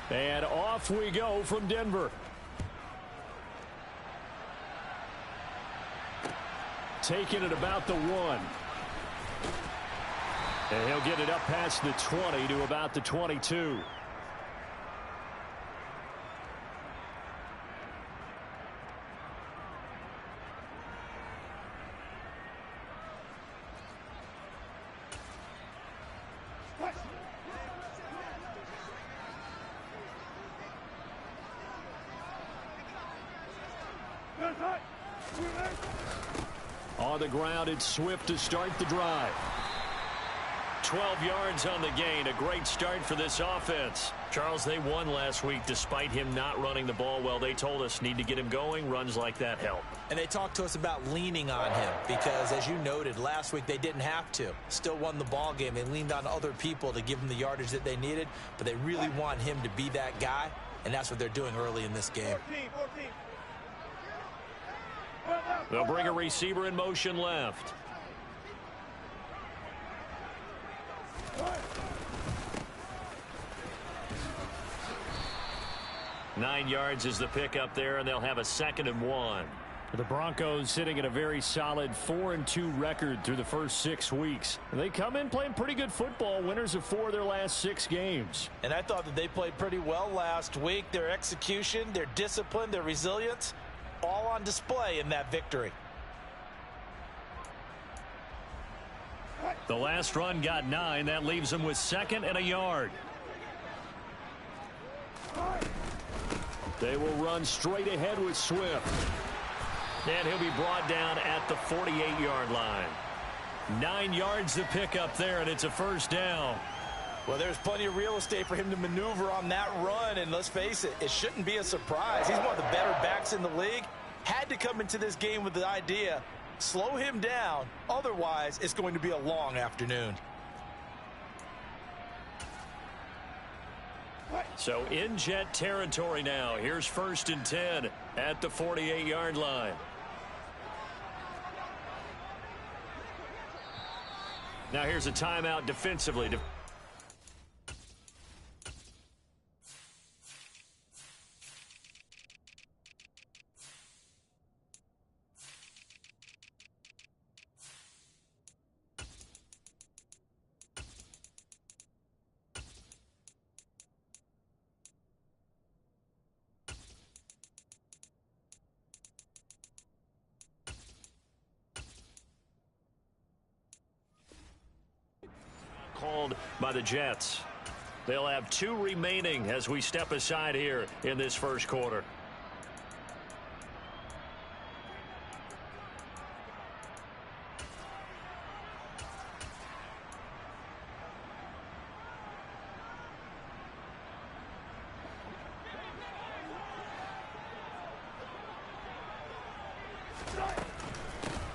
And off we go from Denver. Taking it about the 1. And he'll get it up past the 20 to about the 22. On the ground, it's Swift to start the drive. 12 yards on the gain. A great start for this offense. Charles, they won last week despite him not running the ball well. They told us need to get him going. Runs like that help. And they talked to us about leaning on him because, as you noted, last week they didn't have to. Still won the ball game. They leaned on other people to give them the yardage that they needed, but they really want him to be that guy, and that's what they're doing early in this game. 14. They'll bring a receiver in motion left. Nine yards is the pickup there, and they'll have a 2nd and 1. The Broncos sitting at a very solid 4-2 record through the first 6 weeks. They come in playing pretty good football, winners of 4 of their last 6 games. And I thought that they played pretty well last week. Their execution, their discipline, their resilience, all on display in that victory. The last run got 9. That leaves them with 2nd and a yard. They will run straight ahead with Swift. And he'll be brought down at the 48-yard line. 9 yards to pick up there, and it's a first down. Well, there's plenty of real estate for him to maneuver on that run, and let's face it, it shouldn't be a surprise. He's one of the better backs in the league. Had to come into this game with the idea, slow him down, otherwise it's going to be a long afternoon. So in Jet territory now. Here's 1st and 10 at the 48-yard line. Now here's a timeout defensively. Called by the Jets. They'll have 2 remaining as we step aside here in this first quarter.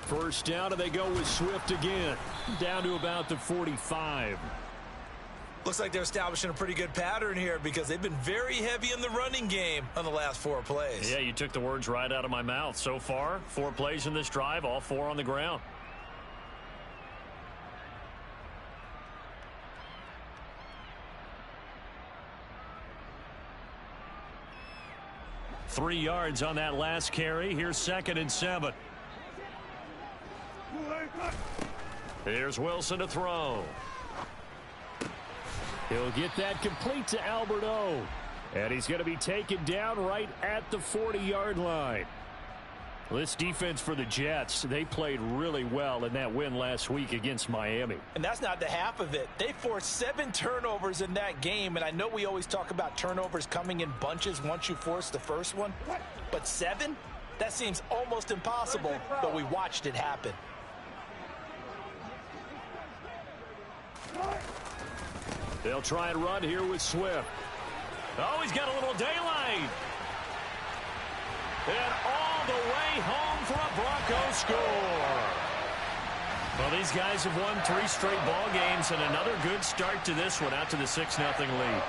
First down, and they go with Swift again. Down to about the 45. Looks like they're establishing a pretty good pattern here because they've been very heavy in the running game on the last 4 plays. Yeah, you took the words right out of my mouth. So far, 4 plays in this drive, all 4 on the ground. Three yards on that last carry. Here's 2nd and 7. Here's Wilson to throw. He'll get that complete to Albert O. And he's going to be taken down right at the 40-yard line. This defense for the Jets, they played really well in that win last week against Miami. And that's not the half of it. They forced 7 turnovers in that game, and I know we always talk about turnovers coming in bunches once you force the first one, but 7? That seems almost impossible, but we watched it happen. They'll try and run here with Swift. Oh, he's got a little daylight. And all the way home for a Broncos score. Well, these guys have won 3 straight ball games and another good start to this one out to the 6-0 lead.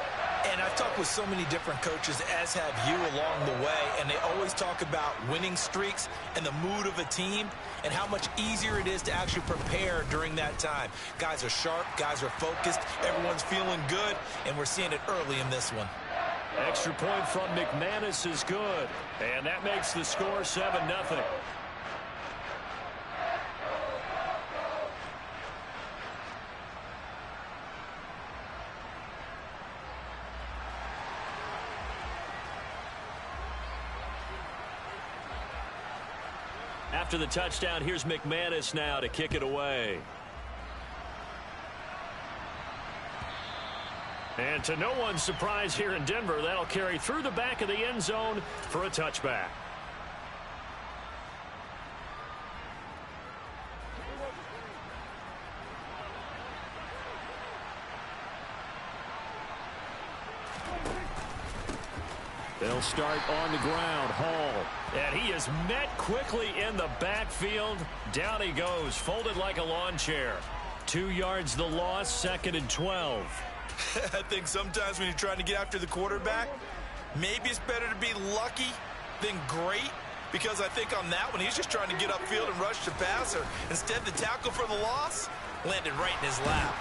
And I've talked with so many different coaches, as have you, along the way, and they always talk about winning streaks and the mood of a team and how much easier it is to actually prepare during that time. Guys are sharp, guys are focused, everyone's feeling good, and we're seeing it early in this one. Extra point from McManus is good. And that makes the score 7-0. After the touchdown, here's McManus now to kick it away. And to no one's surprise here in Denver, that'll carry through the back of the end zone for a touchback. They'll start on the ground. Hall. And he is met quickly in the backfield. Down he goes, folded like a lawn chair. 2 yards the loss, 2nd and 12. I think sometimes when you're trying to get after the quarterback, maybe it's better to be lucky than great. Because I think on that one, he's just trying to get upfield and rush the passer. Instead, the tackle for the loss landed right in his lap.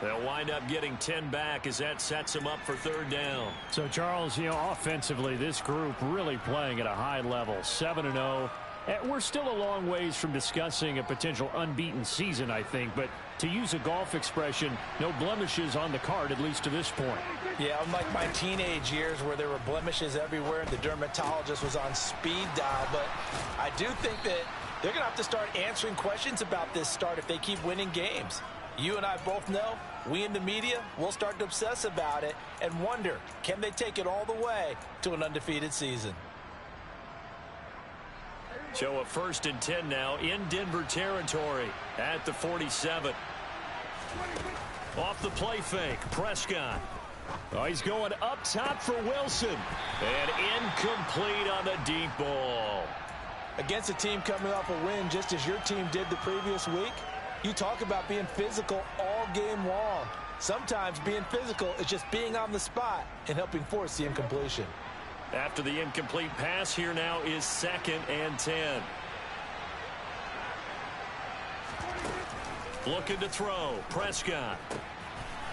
They'll wind up getting 10 back as that sets them up for 3rd down. So, Charles, offensively, this group really playing at a high level, 7-0. We're still a long ways from discussing a potential unbeaten season, I think. But to use a golf expression, no blemishes on the card, at least to this point. Yeah, unlike my teenage years where there were blemishes everywhere and the dermatologist was on speed dial. But I do think that they're going to have to start answering questions about this start if they keep winning games. You and I both know, we in the media, will start to obsess about it and wonder, can they take it all the way to an undefeated season? So a 1st and 10 now in Denver territory at the 47. Off the play fake, Prescott. Oh, he's going up top for Wilson. And incomplete on the deep ball. Against a team coming off a win just as your team did the previous week, you talk about being physical all game long. Sometimes being physical is just being on the spot and helping force the incompletion. After the incomplete pass, here now is 2nd and 10. Looking to throw, Prescott.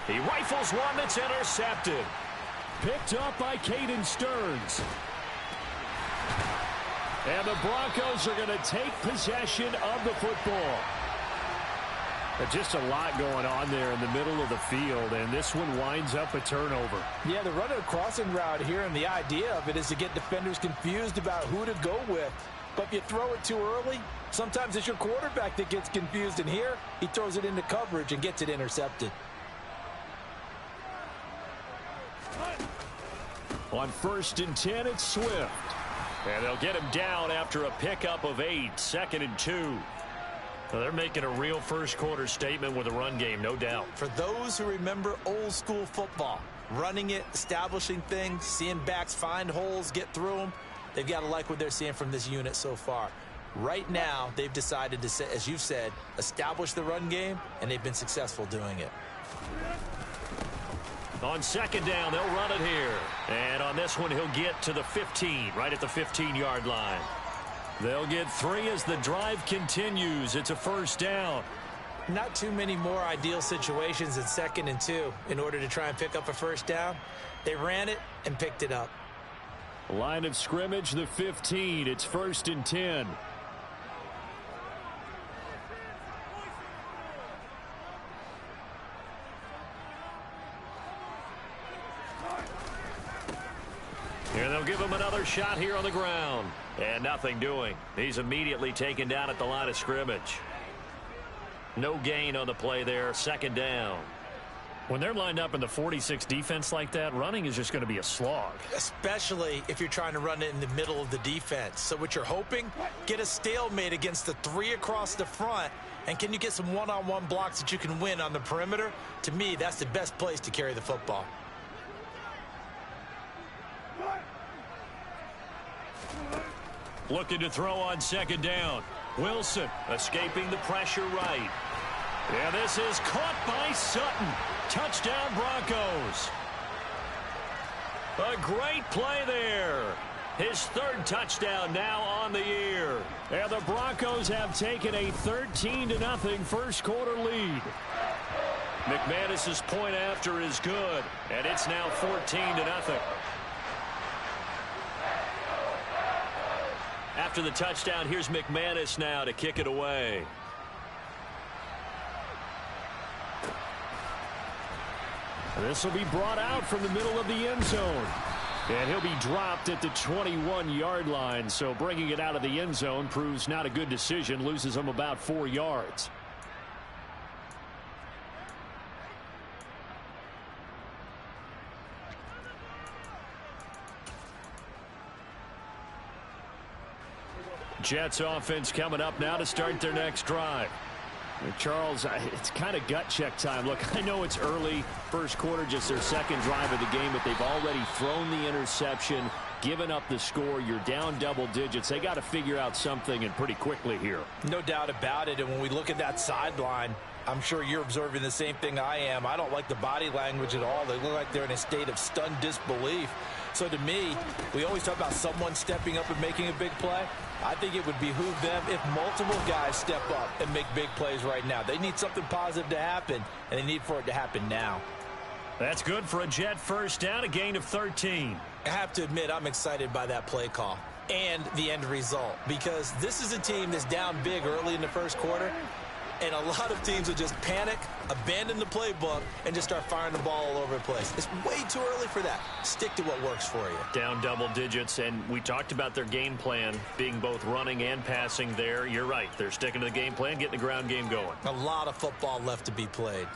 He rifles one that's intercepted. Picked up by Caden Stearns. And the Broncos are going to take possession of the football. Just a lot going on there in the middle of the field, and this one winds up a turnover. Yeah, they're running a crossing route here, and the idea of it is to get defenders confused about who to go with. But if you throw it too early, sometimes it's your quarterback that gets confused, and here he throws it into coverage and gets it intercepted. On 1st and 10, it's Swift. And they'll get him down after a pickup of 8, 2nd and 2. Well, they're making a real first-quarter statement with a run game, no doubt. For those who remember old-school football, running it, establishing things, seeing backs find holes, get through them, they've got to like what they're seeing from this unit so far. Right now, they've decided to, as you've said, establish the run game, and they've been successful doing it. On 2nd down, they'll run it here. And on this one, he'll get to the 15, right at the 15-yard line. They'll get 3 as the drive continues. It's a 1st down. Not too many more ideal situations in 2nd and 2 in order to try and pick up a 1st down. They ran it and picked it up. Line of scrimmage, the 15. It's 1st and 10. Here they'll give him another shot here on the ground. And nothing doing. He's immediately taken down at the line of scrimmage. No gain on the play there. 2nd down. When they're lined up in the 46 defense like that, running is just going to be a slog. Especially if you're trying to run it in the middle of the defense. So what you're hoping, get a stalemate against the 3 across the front. And can you get some one-on-one blocks that you can win on the perimeter? To me, that's the best place to carry the football. Looking to throw on 2nd down. Wilson escaping the pressure right. Yeah, this is caught by Sutton. Touchdown, Broncos. A great play there. His 3rd touchdown now on the year. And the Broncos have taken a 13-0 first-quarter lead. McManus's point after is good, and it's now 14-0. After the touchdown, here's McManus now to kick it away. This will be brought out from the middle of the end zone. And he'll be dropped at the 21-yard line. So bringing it out of the end zone proves not a good decision. Loses him about 4 yards. Jets offense coming up now to start their next drive. Charles, it's kind of gut check time. Look, I know it's early, first quarter, just their second drive of the game, but they've already thrown the interception, given up the score. You're down double digits. They got to figure out something, and pretty quickly here. No doubt about it. And when we look at that sideline, I'm sure you're observing the same thing I am. I don't like the body language at all. They look like they're in a state of stunned disbelief. So to me, we always talk about someone stepping up and making a big play. I think it would behoove them if multiple guys step up and make big plays right now. They need something positive to happen, and they need for it to happen now. That's good for a Jet first down, a gain of 13. I have to admit, I'm excited by that play call and the end result, because this is a team that's down big early in the first quarter, and a lot of teams will just panic, abandon the playbook, and just start firing the ball all over the place. It's way too early for that. Stick to what works for you. Down double digits, and we talked about their game plan being both running and passing there. You're right. They're sticking to the game plan, getting the ground game going. A lot of football left to be played.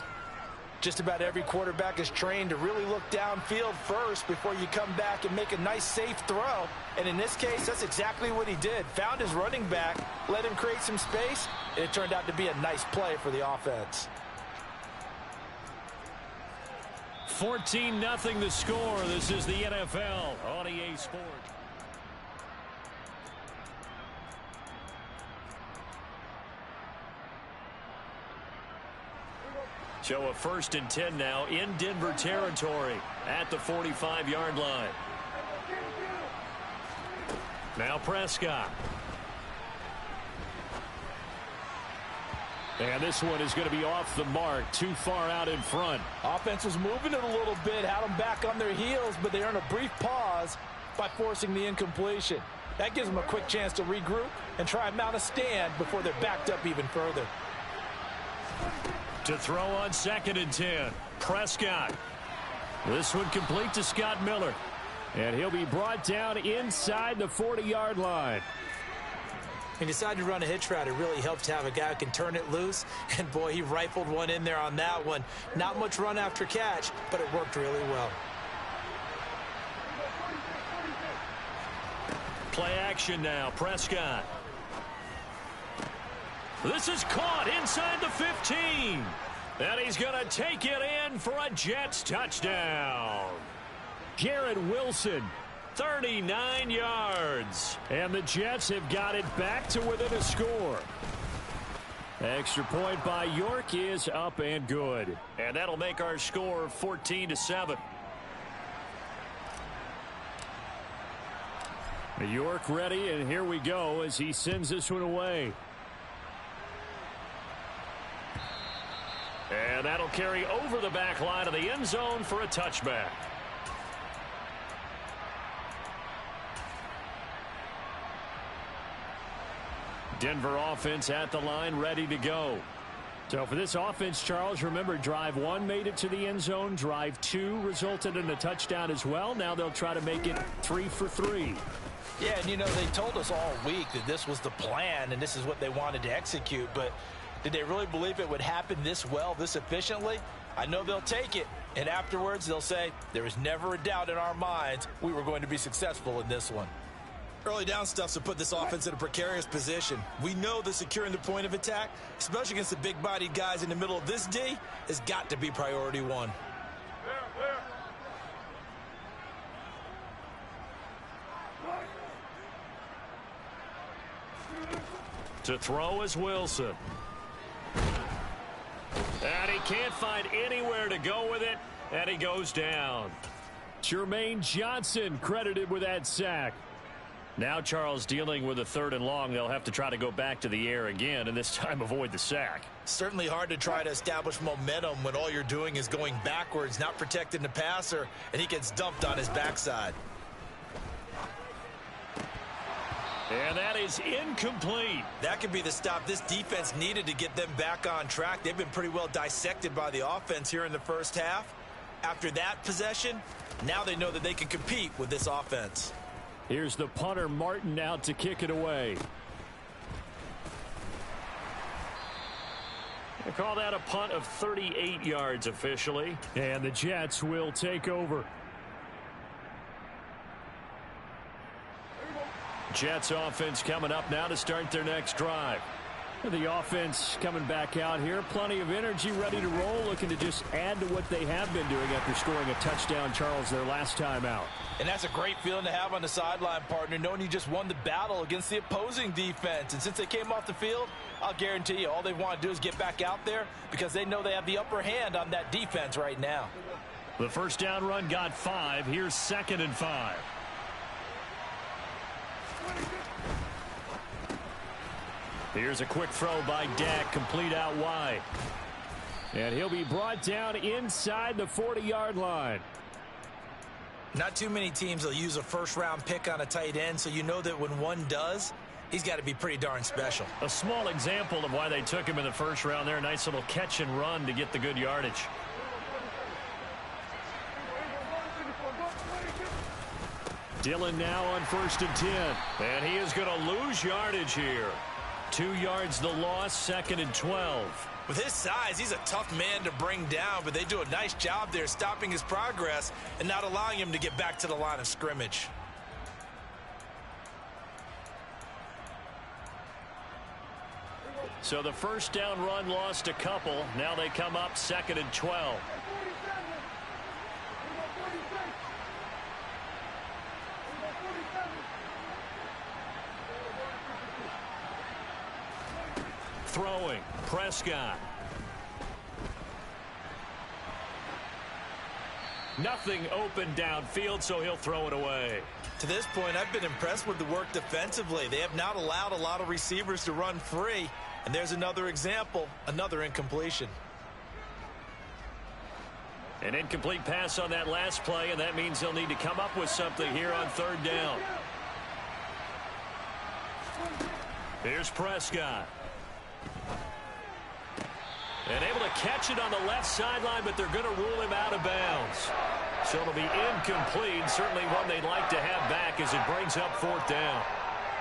Just about every quarterback is trained to really look downfield first before you come back and make a nice, safe throw. And in this case, that's exactly what he did. Found his running back, let him create some space, and it turned out to be a nice play for the offense. 14-0 the score. This is the NFL on EA Sports. So a 1st and 10 now in Denver territory at the 45-yard line. Now Prescott. And this one is going to be off the mark, too far out in front. Offense was moving it a little bit, had them back on their heels, but they earned a brief pause by forcing the incompletion. That gives them a quick chance to regroup and try and mount a stand before they're backed up even further. To throw on 2nd and 10. Prescott. This one complete to Scott Miller. And he'll be brought down inside the 40-yard line. He decided to run a hitch route. It really helped to have a guy who can turn it loose. And, boy, he rifled one in there on that one. Not much run after catch, but it worked really well. Play action now. Prescott. This is caught inside the 15. And he's going to take it in for a Jets touchdown. Garrett Wilson. 39 yards. And the Jets have got it back to within a score. Extra point by York is up and good. And that'll make our score 14-7. York ready, and here we go as he sends this one away. And that'll carry over the back line of the end zone for a touchback. Denver offense at the line, ready to go. So for this offense, Charles, remember, drive 1 made it to the end zone. Drive 2 resulted in a touchdown as well. Now they'll try to make it 3 for 3. Yeah, and, you know, they told us all week that this was the plan and this is what they wanted to execute. But did they really believe it would happen this well, this efficiently? I know they'll take it. And afterwards, they'll say, there was never a doubt in our minds we were going to be successful in this one. Early down stuff's to put this offense in a precarious position. We know that securing the point of attack, especially against the big-bodied guys in the middle of this D, has got to be priority 1. To throw is Wilson. And he can't find anywhere to go with it, and he goes down. Jermaine Johnson credited with that sack. Now Charles dealing with a 3rd and long. They'll have to try to go back to the air again, and this time avoid the sack. Certainly hard to try to establish momentum when all you're doing is going backwards, not protecting the passer, and he gets dumped on his backside. And that is incomplete. That could be the stop this defense needed to get them back on track. They've been pretty well dissected by the offense here in the first half. After that possession, now they know that they can compete with this offense. Here's the punter, Martin, out to kick it away. They call that a punt of 38 yards officially. And the Jets will take over. Jets offense coming up now to start their next drive. The offense coming back out here. Plenty of energy, ready to roll, looking to just add to what they have been doing after scoring a touchdown, Charles, their last time out. And that's a great feeling to have on the sideline, partner, knowing you just won the battle against the opposing defense. And since they came off the field, I'll guarantee you all they want to do is get back out there because they know they have the upper hand on that defense right now. The first down run got 5. Here's 2nd and 5. Here's a quick throw by Dak, complete out wide. And he'll be brought down inside the 40-yard line. Not too many teams will use a first-round pick on a tight end, so you know that when one does, he's got to be pretty darn special. A small example of why they took him in the first round there. A nice little catch and run to get the good yardage. Dillon now on 1st and 10. And he is going to lose yardage here. 2 yards the loss, 2nd and 12. With his size, he's a tough man to bring down, but they do a nice job there stopping his progress and not allowing him to get back to the line of scrimmage. So the first down run lost a couple. Now they come up 2nd and 12. Throwing, Prescott. Nothing open downfield, so he'll throw it away. To this point, I've been impressed with the work defensively. They have not allowed a lot of receivers to run free. And there's another example, another incompletion. An incomplete pass on that last play, and that means they'll need to come up with something here on 3rd down. Here's Prescott. And able to catch it on the left sideline, but they're going to rule him out of bounds. So it'll be incomplete. Certainly one they'd like to have back as it brings up 4th down.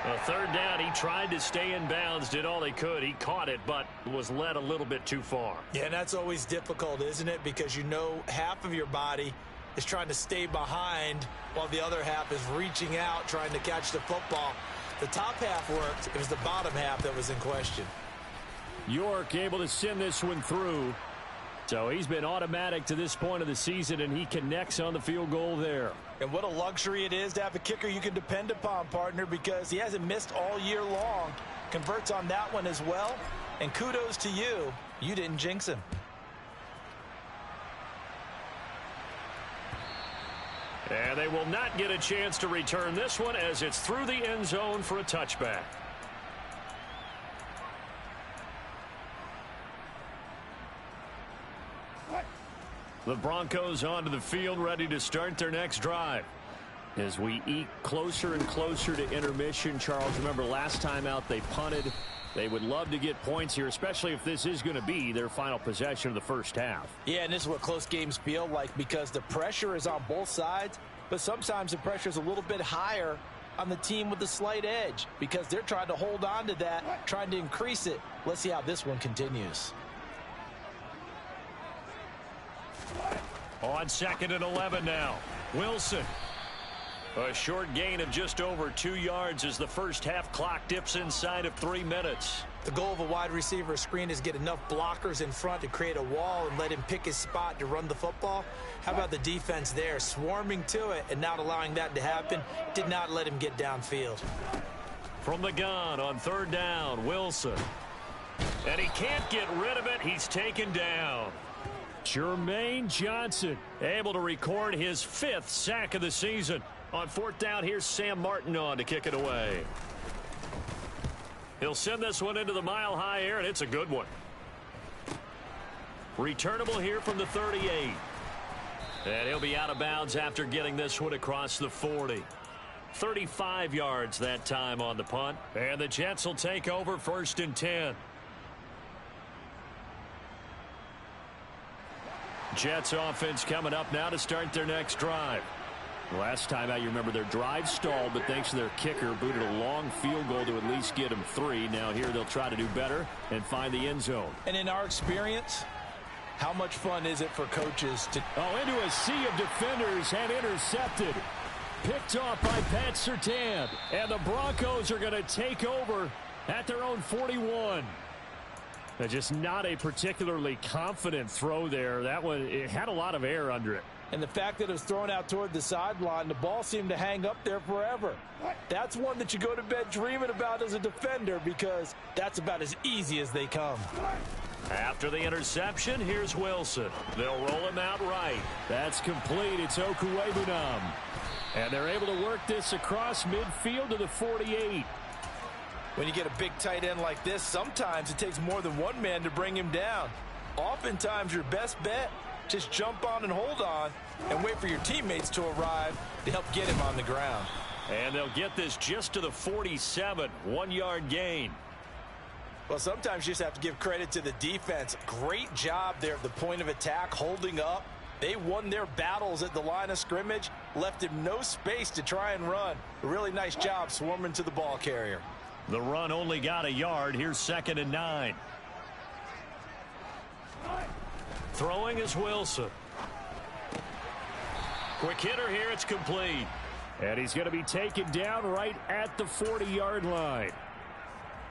Well, 3rd down, he tried to stay in bounds, did all he could. He caught it, but was led a little bit too far. Yeah, and that's always difficult, isn't it? Because you know half of your body is trying to stay behind while the other half is reaching out, trying to catch the football. The top half worked. It was the bottom half that was in question. York able to send this one through. So he's been automatic to this point of the season, and he connects on the field goal there. And what a luxury it is to have a kicker you can depend upon, partner, because he hasn't missed all year long. Converts on that one as well. And kudos to you. You didn't jinx him. And they will not get a chance to return this one as it's through the end zone for a touchback. The Broncos onto the field, ready to start their next drive. As we eke closer and closer to intermission, Charles, remember last time out they punted. They would love to get points here, especially if this is going to be their final possession of the first half. Yeah, and this is what close games feel like because the pressure is on both sides, but sometimes the pressure is a little bit higher on the team with the slight edge because they're trying to hold on to that, trying to increase it. Let's see how this one continues. On 2nd and 11 now. Wilson. A short gain of just over 2 yards as the first half clock dips inside of 3 minutes. The goal of a wide receiver screen is get enough blockers in front to create a wall and let him pick his spot to run the football. How about the defense there, swarming to it and not allowing that to happen? Did not let him get downfield. From the gun on 3rd down, Wilson. And he can't get rid of it. He's taken down. Jermaine Johnson. Able to record his 5th sack of the season. On 4th down, here's Sam Martin on to kick it away. He'll send this one into the mile-high air, and it's a good one. Returnable here from the 38. And he'll be out of bounds after getting this one across the 40. 35 yards that time on the punt. And the Jets will take over 1st and 10. Jets offense coming up now to start their next drive. Last time out, you remember their drive stalled, but thanks to their kicker, booted a long field goal to at least get them 3. Now here they'll try to do better and find the end zone. And in our experience, how much fun is it for coaches to... into a sea of defenders and intercepted. Picked off by Pat Surtain. And the Broncos are going to take over at their own 41. Just not a particularly confident throw there. That one, it had a lot of air under it. And the fact that it was thrown out toward the sideline, the ball seemed to hang up there forever. That's one that you go to bed dreaming about as a defender because that's about as easy as they come. After the interception, here's Wilson. They'll roll him out right. That's complete. It's Okuwebunam. And they're able to work this across midfield to the 48. When you get a big tight end like this, sometimes it takes more than one man to bring him down. Oftentimes, your best bet, just jump on and hold on and wait for your teammates to arrive to help get him on the ground. And they'll get this just to the 47, 1-yard gain. Well, sometimes you just have to give credit to the defense. Great job there at the point of attack, holding up. They won their battles at the line of scrimmage, left him no space to try and run. A really nice job swarming to the ball carrier. The run only got a yard. Here's 2nd and 9. Throwing is Wilson. Quick hitter here. It's complete. And he's going to be taken down right at the 40-yard line.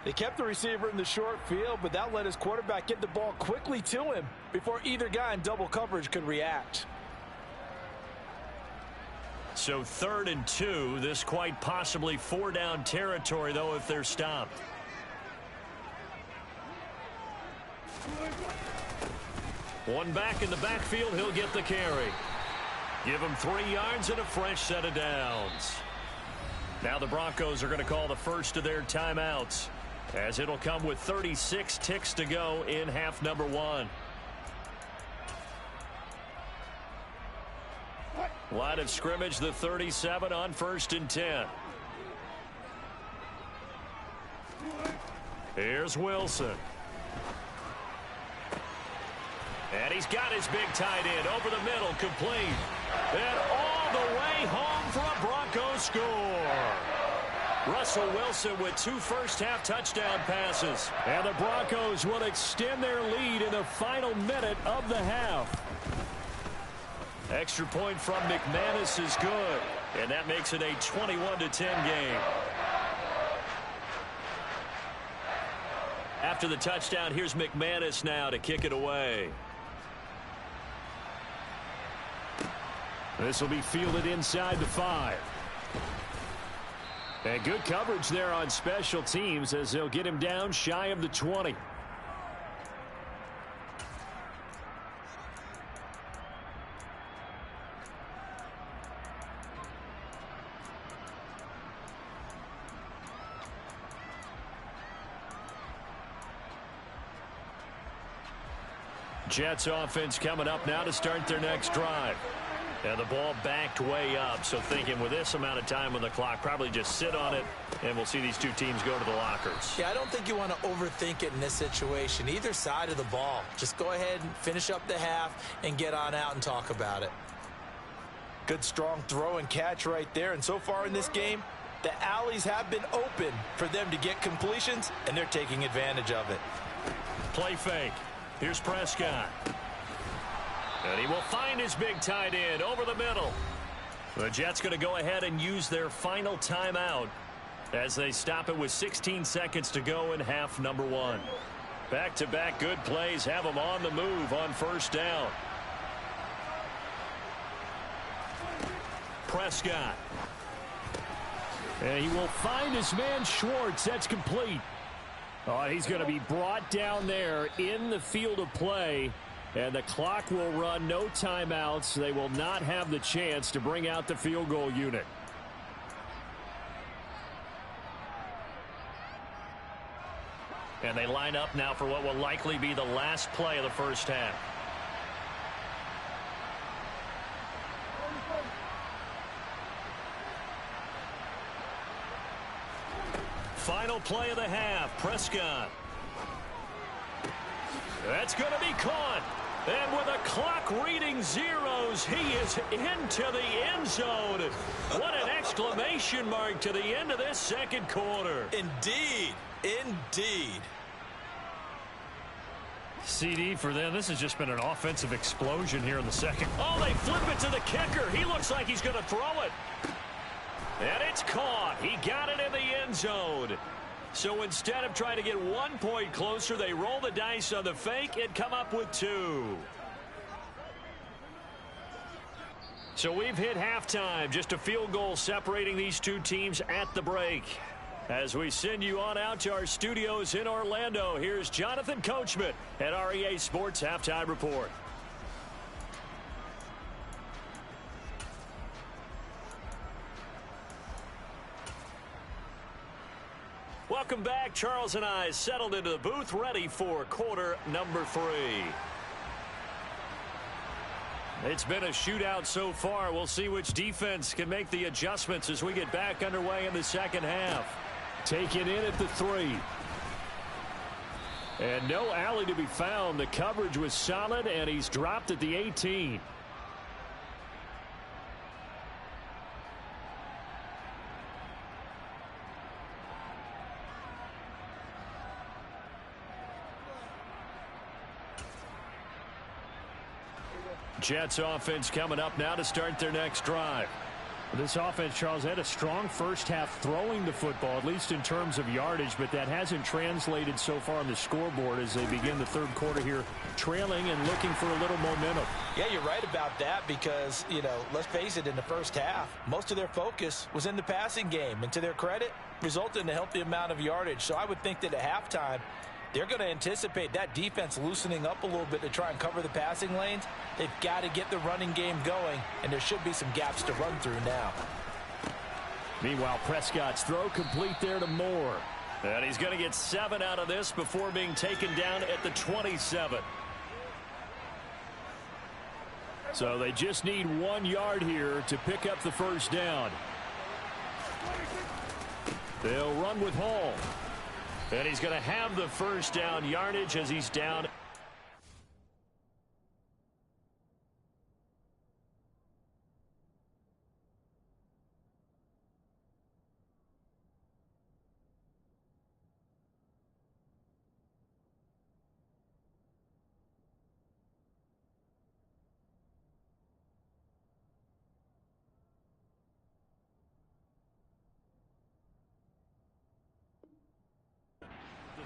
They kept the receiver in the short field, but that let his quarterback get the ball quickly to him before either guy in double coverage could react. So 3rd and 2. This quite possibly 4-down territory, though, if they're stopped. One back in the backfield. He'll get the carry. Give him 3 yards and a fresh set of downs. Now the Broncos are going to call the first of their timeouts, as it'll come with 36 ticks to go in half number 1. Line of scrimmage, the 37 on 1st and 10. Here's Wilson. And he's got his big tight end over the middle, complete. And all the way home for a Broncos score. Russell Wilson with 2 first-half touchdown passes. And the Broncos will extend their lead in the final minute of the half. Extra point from McManus is good. And that makes it a 21-10 game. After the touchdown, here's McManus now to kick it away. This will be fielded inside the 5. And good coverage there on special teams as they'll get him down shy of the 20. Jets offense coming up now to start their next drive. And the ball backed way up, so thinking with this amount of time on the clock, probably just sit on it, and we'll see these two teams go to the lockers. Yeah, I don't think you want to overthink it in this situation. Either side of the ball. Just go ahead and finish up the half and get on out and talk about it. Good strong throw and catch right there, and so far in this game, the alleys have been open for them to get completions, and they're taking advantage of it. Play fake. Here's Prescott. And he will find his big tight end over the middle. The Jets going to go ahead and use their final timeout as they stop it with 16 seconds to go in half number 1. Back-to-back good plays have them on the move on 1st down. Prescott. And he will find his man Schwartz. That's complete. Oh, he's going to be brought down there in the field of play. And the clock will run, no timeouts. They will not have the chance to bring out the field goal unit. And they line up now for what will likely be the last play of the first half. Final play of the half, Prescott. That's going to be caught. And with a clock reading zeros, he is into the end zone. What an exclamation mark to the end of this second quarter. Indeed. Indeed. CD for them. This has just been an offensive explosion here in the second. Oh, they flip it to the kicker. He looks like he's going to throw it. And it's caught. He got it in the end zone. So instead of trying to get 1 point closer, they roll the dice on the fake and come up with 2. So we've hit halftime. Just a field goal separating these two teams at the break. As we send you on out to our studios in Orlando, here's Jonathan Coachman at REA Sports Halftime Report. Welcome back. Charles and I settled into the booth, ready for quarter number 3. It's been a shootout so far. We'll see which defense can make the adjustments as we get back underway in the second half. Taken in at the 3. And no alley to be found. The coverage was solid, and he's dropped at the 18. Jets offense coming up now to start their next drive. This offense, Charles, had a strong first half throwing the football, at least in terms of yardage, but that hasn't translated so far on the scoreboard as they begin the third quarter here, trailing and looking for a little momentum. Yeah, you're right about that because, let's face it, in the first half, most of their focus was in the passing game, and to their credit, resulted in a healthy amount of yardage. So I would think that at halftime, they're going to anticipate that defense loosening up a little bit to try and cover the passing lanes. They've got to get the running game going, and there should be some gaps to run through now. Meanwhile, Prescott's throw complete there to Moore. And he's going to get 7 out of this before being taken down at the 27. So they just need 1 yard here to pick up the first down. They'll run with Hall. And he's going to have the first down yardage as he's down.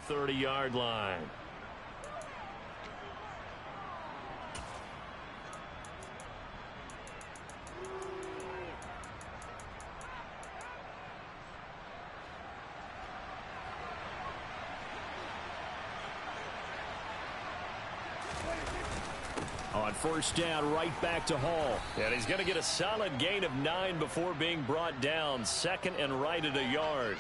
The 30-yard line. On first down, right back to Hall. And he's going to get a solid gain of 9 before being brought down. Second and right at a yard.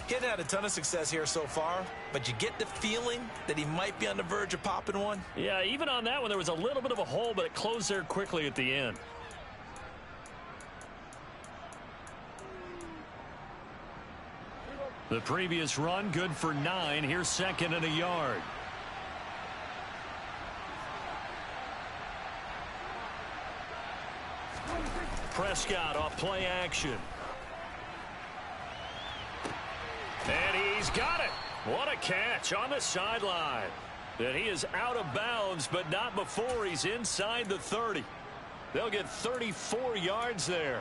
He hasn't had a ton of success here so far, but you get the feeling that he might be on the verge of popping one. Yeah, even on that one, there was a little bit of a hole, but it closed there quickly at the end. The previous run, good for 9. Here's second and a yard. Prescott off play action. And he's got it. What a catch on the sideline. And he is out of bounds, but not before he's inside the 30. They'll get 34 yards there.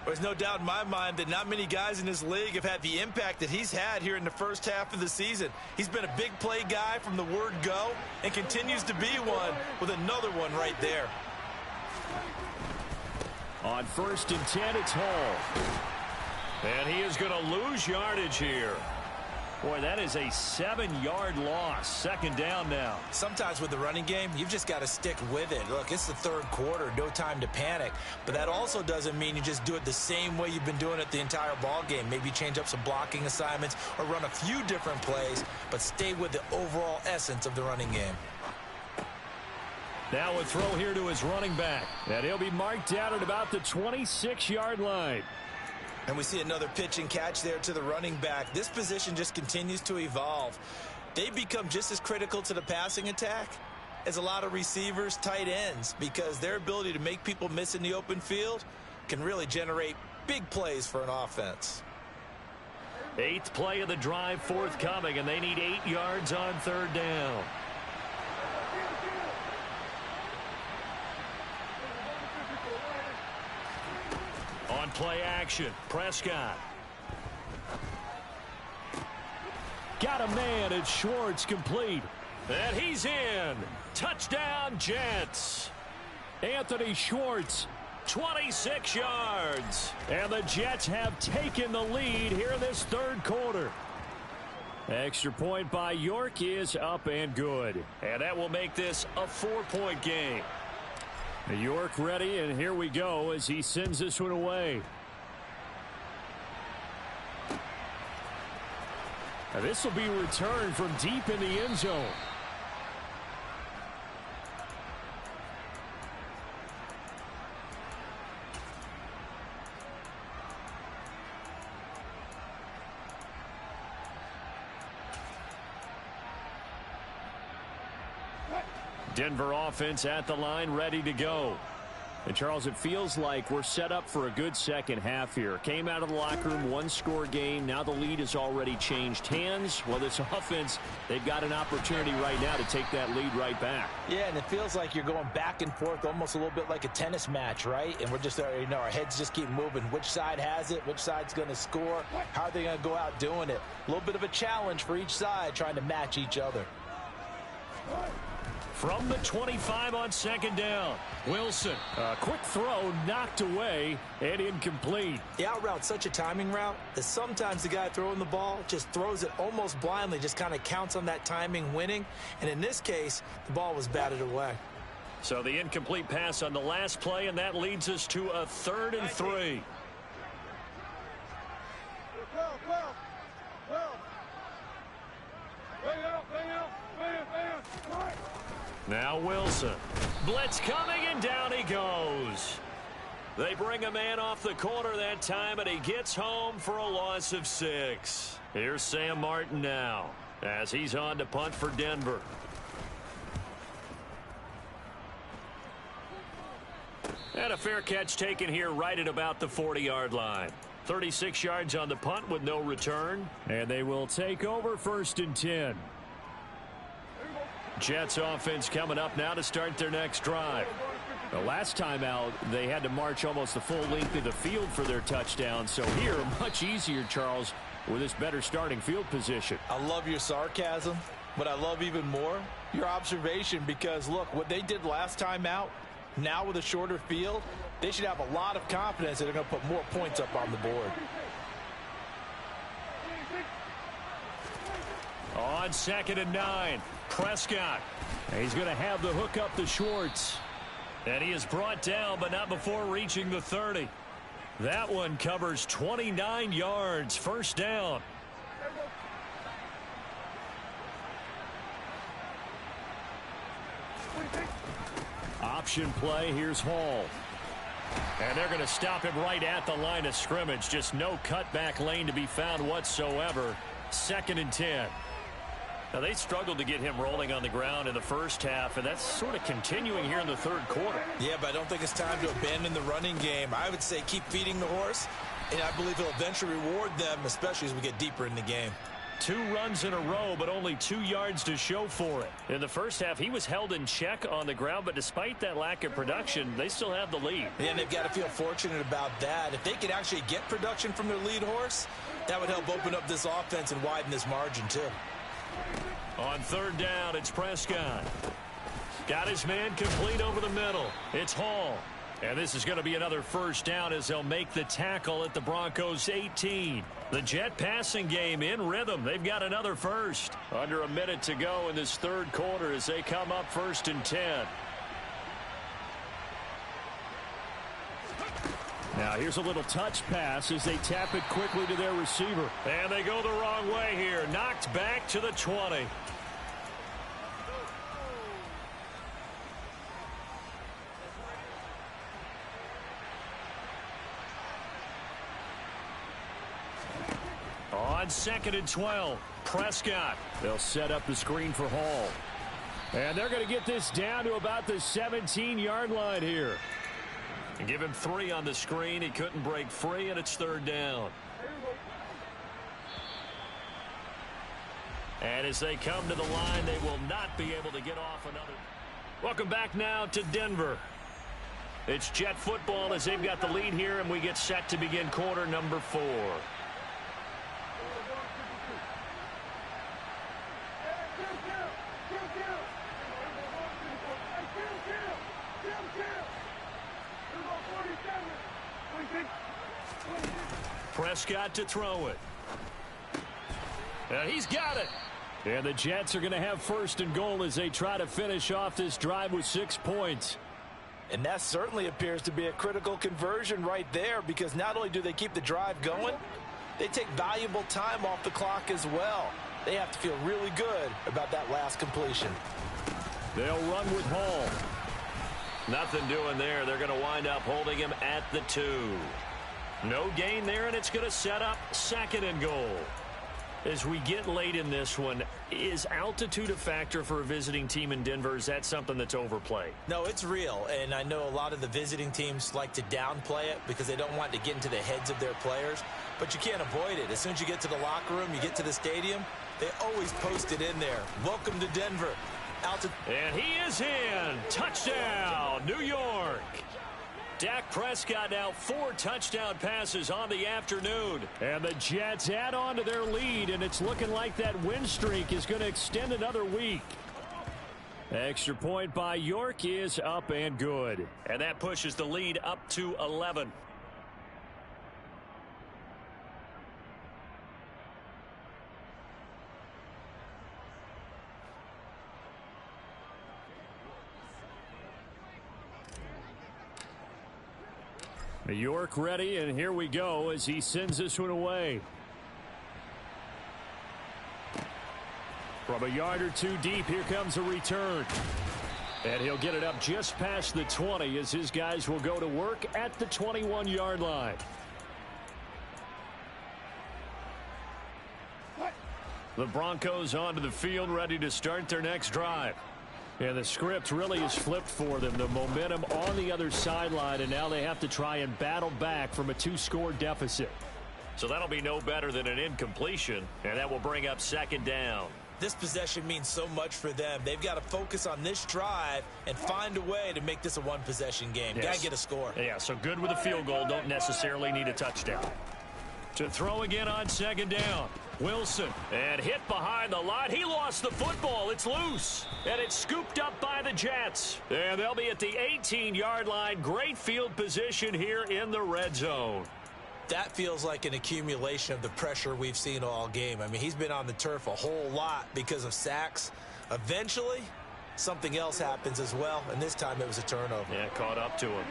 There's no doubt in my mind that not many guys in this league have had the impact that he's had here in the first half of the season. He's been a big play guy from the word go and continues to be one with another one right there. On first and 10, it's Hall. And he is going to lose yardage here. Boy, that is a 7-yard loss. Second down now. Sometimes with the running game, you've just got to stick with it. Look, it's the third quarter, no time to panic. But that also doesn't mean you just do it the same way you've been doing it the entire ball game. Maybe change up some blocking assignments or run a few different plays, but stay with the overall essence of the running game. Now a throw here to his running back. And he'll be marked down at about the 26-yard line. And we see another pitch and catch there to the running back. This position just continues to evolve. They become just as critical to the passing attack as a lot of receivers, tight ends, because their ability to make people miss in the open field can really generate big plays for an offense. 8th play of the drive forthcoming, and they need 8 yards on third down. On play action, Prescott. Got a man, it's Schwartz, complete. And he's in. Touchdown, Jets. Anthony Schwartz, 26 yards. And the Jets have taken the lead here in this third quarter. Extra point by York is up and good. And that will make this a 4-point game. York ready, and here we go as he sends this one away. Now this will be returned from deep in the end zone. Denver offense at the line, ready to go. And Charles, it feels like we're set up for a good second half here. Came out of the locker room, 1-score game. Now the lead has already changed hands. Well, this offense, they've got an opportunity right now to take that lead right back. Yeah, and it feels like you're going back and forth, almost a little bit like a tennis match, right? And we're just, our heads just keep moving. Which side has it? Which side's going to score? How are they going to go out doing it? A little bit of a challenge for each side, trying to match each other. From the 25 on second down, Wilson. A quick throw knocked away and incomplete. The out route's such a timing route that sometimes the guy throwing the ball just throws it almost blindly, just kind of counts on that timing winning. And in this case, the ball was batted away. So the incomplete pass on the last play, and that leads us to a 3rd and 3. Now Wilson. Blitz coming, and down he goes. They bring a man off the corner that time, and he gets home for a loss of 6. Here's Sam Martin now as he's on to punt for Denver. And a fair catch taken here right at about the 40-yard line. 36 yards on the punt with no return. And they will take over 1st and 10. Jets offense coming up now to start their next drive. The last time out, they had to march almost the full length of the field for their touchdown. So here, much easier, Charles, with this better starting field position. I love your sarcasm, but I love even more your observation, because, look, what they did last time out, now with a shorter field, they should have a lot of confidence that they're going to put more points up on the board. On 2nd and 9, Prescott. He's going to have the hook up to Schwartz. And he is brought down, but not before reaching the 30. That one covers 29 yards. 1st down. Option play. Here's Hall. And they're going to stop him right at the line of scrimmage. Just no cutback lane to be found whatsoever. 2nd and 10. Now, they struggled to get him rolling on the ground in the first half, and that's sort of continuing here in the third quarter. Yeah, but I don't think it's time to abandon the running game. I would say keep feeding the horse, and I believe he'll eventually reward them, especially as we get deeper in the game. 2 runs in a row, but only 2 yards to show for it. In the first half, he was held in check on the ground, but despite that lack of production, they still have the lead. And they've got to feel fortunate about that. If they could actually get production from their lead horse, that would help open up this offense and widen this margin, too. On 3rd down, it's Prescott. Got his man complete over the middle. It's Hall. And this is going to be another first down as they'll make the tackle at the Broncos 18. The Jet passing game in rhythm. They've got another first. Under a minute to go in this third quarter as they come up 1st and 10. Now here's a little touch pass as they tap it quickly to their receiver. And they go the wrong way here. Knocked back to the 20. On 2nd and 12, Prescott. They'll set up the screen for Hall. And they're going to get this down to about the 17-yard line here. And give him 3 on the screen. He couldn't break free, and it's 3rd down. And as they come to the line, they will not be able to get off another. Welcome back now to Denver. It's Jet football as they've got the lead here, and we get set to begin quarter number 4. Prescott to throw it. And he's got it. And the Jets are going to have 1st and goal as they try to finish off this drive with 6 points. And that certainly appears to be a critical conversion right there, because not only do they keep the drive going, they take valuable time off the clock as well. They have to feel really good about that last completion. They'll run with Hall. Nothing doing there. They're going to wind up holding him at the 2. No gain there, and it's going to set up 2nd and goal. As we get late in this one, is altitude a factor for a visiting team in Denver? Is that something that's overplayed? No, it's real, and I know a lot of the visiting teams like to downplay it because they don't want to get into the heads of their players, but you can't avoid it. As soon as you get to the locker room, you get to the stadium, they always post it in there. Welcome to Denver. And he is in. Touchdown, New York. Dak Prescott now 4 touchdown passes on the afternoon. And the Jets add on to their lead, and it's looking like that win streak is going to extend another week. Extra point by York is up and good. And that pushes the lead up to 11. York ready, and here we go as he sends this one away. From a yard or 2 deep, here comes a return. And he'll get it up just past the 20 as his guys will go to work at the 21-yard line. The Broncos onto the field, ready to start their next drive. And the script really is flipped for them. The momentum on the other sideline, and now they have to try and battle back from a 2-score deficit. So that'll be no better than an incompletion, and that will bring up 2nd down. This possession means so much for them. They've got to focus on this drive and find a way to make this a one-possession game. Yes. Got to get a score. Yeah, so good with a field goal. Don't necessarily need a touchdown. To throw again on 2nd down. Wilson, and hit behind the line. He lost the football. It's loose, and it's scooped up by the Jets. And they'll be at the 18-yard line. Great field position here in the red zone. That feels like an accumulation of the pressure we've seen all game. I mean, he's been on the turf a whole lot because of sacks. Eventually, something else happens as well, and this time it was a turnover. Yeah, caught up to him.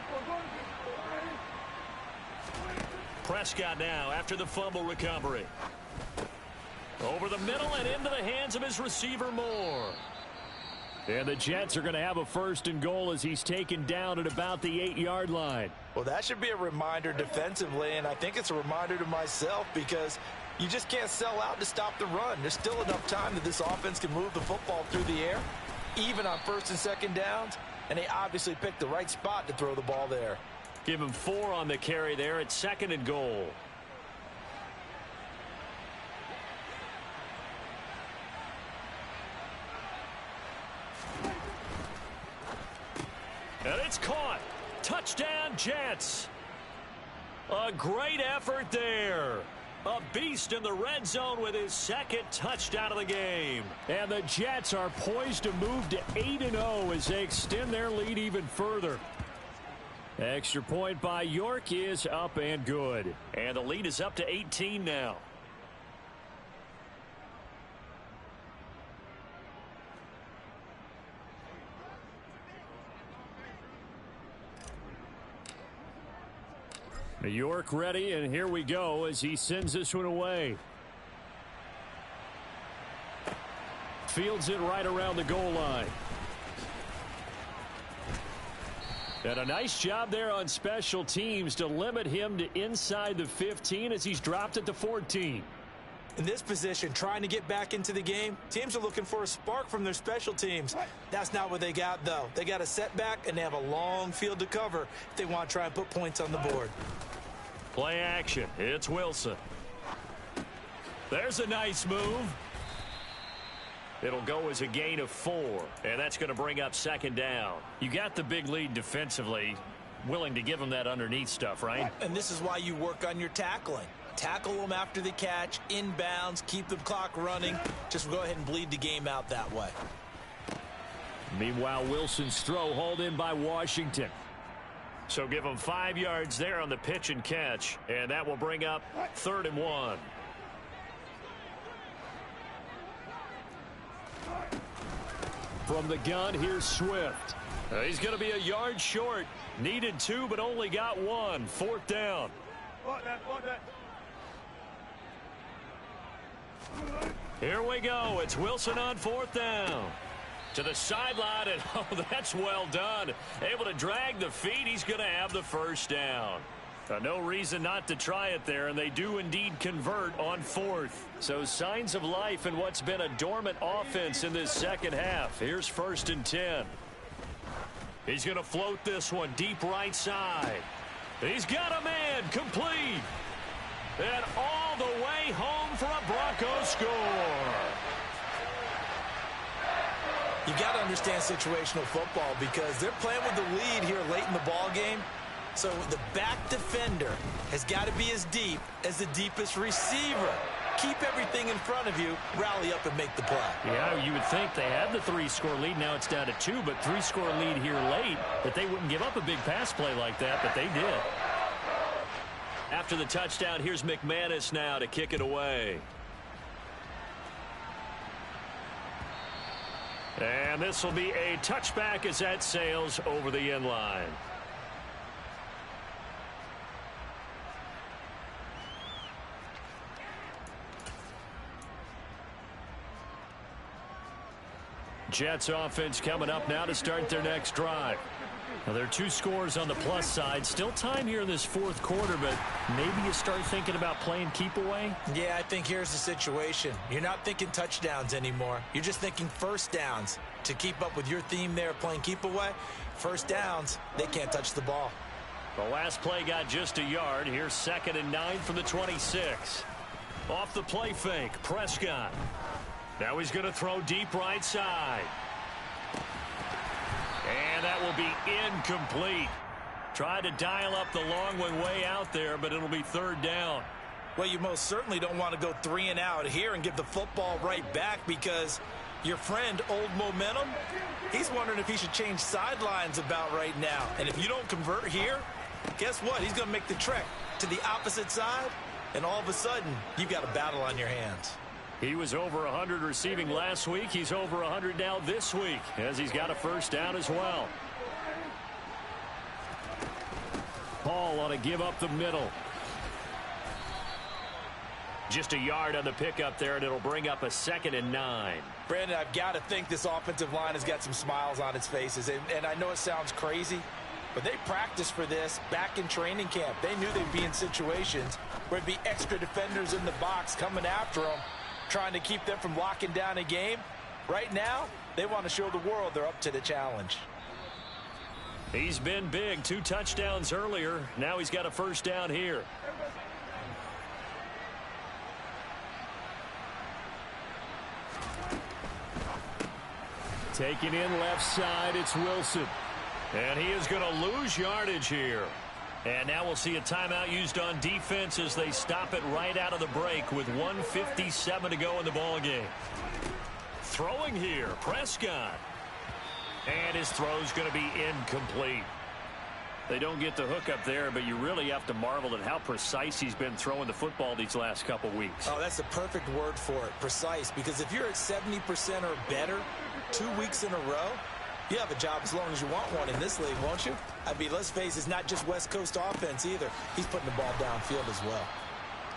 Prescott now after the fumble recovery. Over the middle and into the hands of his receiver Moore. And the Jets are going to have a 1st and goal as he's taken down at about the 8-yard line. Well, that should be a reminder defensively, and I think it's a reminder to myself because you just can't sell out to stop the run. There's still enough time that this offense can move the football through the air, even on 1st and 2nd downs, and they obviously picked the right spot to throw the ball there. Give him 4 on the carry there at 2nd and goal. And it's caught. Touchdown, Jets. A great effort there. A beast in the red zone with his 2nd touchdown of the game. And the Jets are poised to move to 8-0 as they extend their lead even further. Extra point by York is up and good. And the lead is up to 18 now. York ready, and here we go as he sends this one away. Fields it right around the goal line. And a nice job there on special teams to limit him to inside the 15 as he's dropped at the 14. In this position, trying to get back into the game, teams are looking for a spark from their special teams. That's not what they got, though. They got a setback, and they have a long field to cover if they want to try and put points on the board. Play action. It's Wilson. There's a nice move. It'll go as a gain of 4, and that's going to bring up second down. You got the big lead defensively, willing to give them that underneath stuff, right? And this is why you work on your tackling. Tackle them after the catch, inbounds, keep the clock running. Just go ahead and bleed the game out that way. Meanwhile, Wilson's throw hauled in by Washington. So give him 5 yards there on the pitch and catch, and that will bring up 3rd and 1. From the gun, here's Swift. He's going to be a yard short. Needed 2, but only got 1. 4th down. Here we go. It's Wilson on 4th down. To the sideline, and oh, that's well done. Able to drag the feet. He's going to have the first down. No reason not to try it there, and they do indeed convert on 4th. So signs of life in what's been a dormant offense in this second half. Here's 1st and 10. He's going to float this one deep right side. He's got a man complete. And all the way home for a Broncos score. You got to understand situational football because they're playing with the lead here late in the ball game. So the back defender has got to be as deep as the deepest receiver. Keep everything in front of you, rally up and make the play. Yeah, you would think they had the 3-score lead. Now it's down to 2, but 3-score lead here late, that they wouldn't give up a big pass play like that, but they did. After the touchdown, here's McManus now to kick it away. And this will be a touchback as that sails over the end line. Jets offense coming up now to start their next drive. Now, there are 2 scores on the plus side. Still time here in this 4th quarter, but maybe you start thinking about playing keep away? Yeah, I think here's the situation. You're not thinking touchdowns anymore. You're just thinking first downs. To keep up with your theme there, playing keep away, first downs, they can't touch the ball. The last play got just a yard. Here's 2nd and 9 from the 26. Off the play fake, Prescott. Now he's going to throw deep right side. And that will be incomplete. Tried to dial up the long one way out there, but it'll be 3rd down. Well, you most certainly don't want to go 3 and out here and give the football right back because your friend, Old Momentum, he's wondering if he should change sidelines about right now. And if you don't convert here, guess what? He's going to make the trek to the opposite side, and all of a sudden, you've got a battle on your hands. He was over 100 receiving last week. He's over 100 now this week as he's got a first down as well. Paul ought to give up the middle. Just a yard on the pickup there, and it'll bring up a 2nd and 9. Brandon, I've got to think this offensive line has got some smiles on its faces. And I know it sounds crazy, but they practiced for this back in training camp. They knew they'd be in situations where it'd be extra defenders in the box coming after them, trying to keep them from locking down a game. Right now, they want to show the world they're up to the challenge. He's been big. 2 touchdowns earlier. Now he's got a first down here. Taking in left side, it's Wilson. And he is going to lose yardage here. And now we'll see a timeout used on defense as they stop it right out of the break with 1:57 to go in the ballgame. Throwing here, Prescott. And his throw's going to be incomplete. They don't get the hook up there, but you really have to marvel at how precise he's been throwing the football these last couple weeks. Oh, that's the perfect word for it, precise, because if you're at 70% or better 2 weeks in a row, you have a job as long as you want one in this league, won't you? I mean, let's face it, it's not just West Coast offense either. He's putting the ball downfield as well.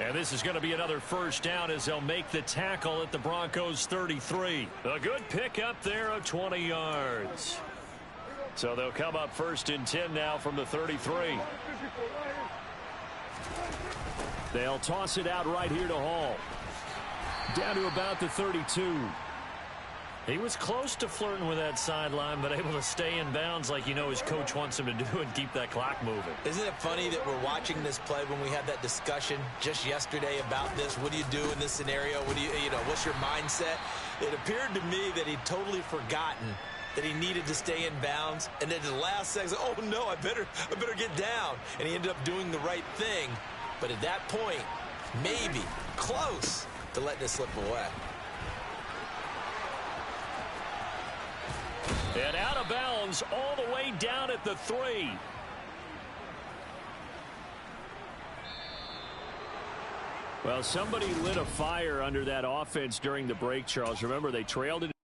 And this is going to be another first down as they'll make the tackle at the Broncos 33. A good pickup there of 20 yards. So they'll come up 1st and 10 now from the 33. They'll toss it out right here to Hall. Down to about the 32. He was close to flirting with that sideline, but able to stay in bounds like his coach wants him to do and keep that clock moving. Isn't it funny that we're watching this play when we had that discussion just yesterday about this? What do you do in this scenario? What do what's your mindset? It appeared to me that he'd totally forgotten that he needed to stay in bounds, and then the last second, oh no, I better get down. And he ended up doing the right thing. But at that point, maybe close to letting it slip away. And out of bounds all the way down at the 3. Well, somebody lit a fire under that offense during the break, Charles. Remember, they trailed it.